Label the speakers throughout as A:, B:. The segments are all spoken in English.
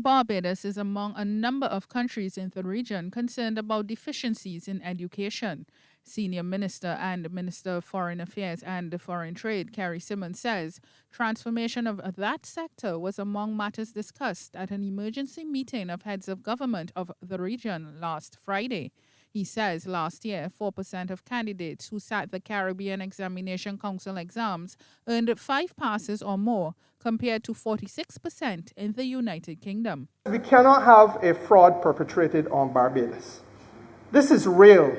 A: Barbados is among a number of countries in the region concerned about deficiencies in education. Senior Minister and Minister of Foreign Affairs and Foreign Trade, Carrie Simmons, says transformation of that sector was among matters discussed at an emergency meeting of heads of government of the region last Friday. He says last year, 4% of candidates who sat the Caribbean Examination Council exams earned 5 passes or more, compared to 46% in the United Kingdom.
B: We cannot have a fraud perpetrated on Barbados. This is real.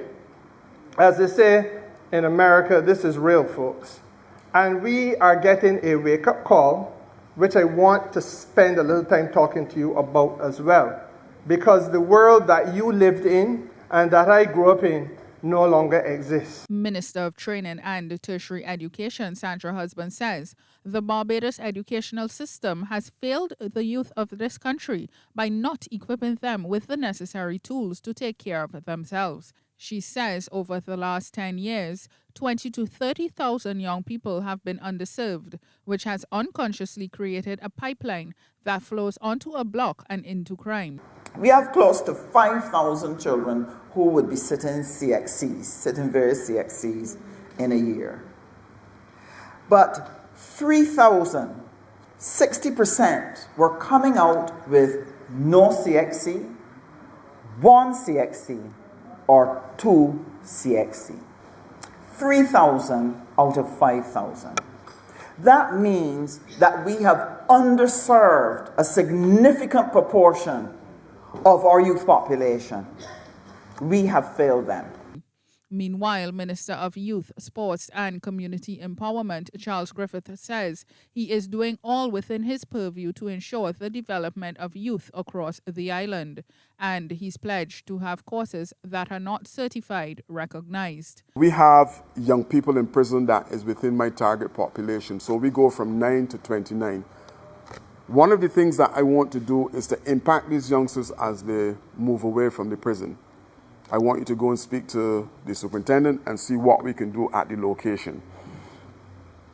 B: As they say in America, this is real, folks. And we are getting a wake-up call, which I want to spend a little time talking to you about as well. Because the world that you lived in and that I grew up in no longer exists.
A: Minister of Training and Tertiary Education, Sandra Husband, says the Barbados educational system has failed the youth of this country by not equipping them with the necessary tools to take care of themselves. She says over the last 10 years, 20 to 30,000 young people have been underserved, which has unconsciously created a pipeline that flows onto a block and into crime.
C: We have close to 5,000 children who would be sitting various CXCs in a year. But 3,000, 60% were coming out with no CXC, 1 CXC, or 2 CXC. 3,000 out of 5,000. That means that we have underserved a significant proportion of our youth population. We have failed them.
A: Meanwhile, Minister of Youth, Sports and Community Empowerment, Charles Griffith, says he is doing all within his purview to ensure the development of youth across the island. And he's pledged to have courses that are not certified recognized.
D: We have young people in prison that is within my target population. So we go from 9 to 29. One of the things that I want to do is to impact these youngsters as they move away from the prison. I want you to go and speak to the superintendent and see what we can do at the location.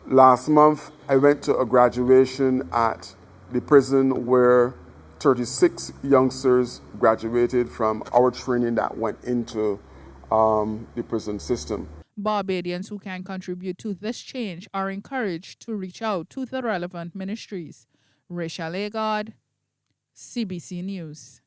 D: Last month, I went to a graduation at the prison where 36 youngsters graduated from our training that went into the prison system.
A: Barbadians who can contribute to this change are encouraged to reach out to the relevant ministries. Rachelle Agard, CBC News.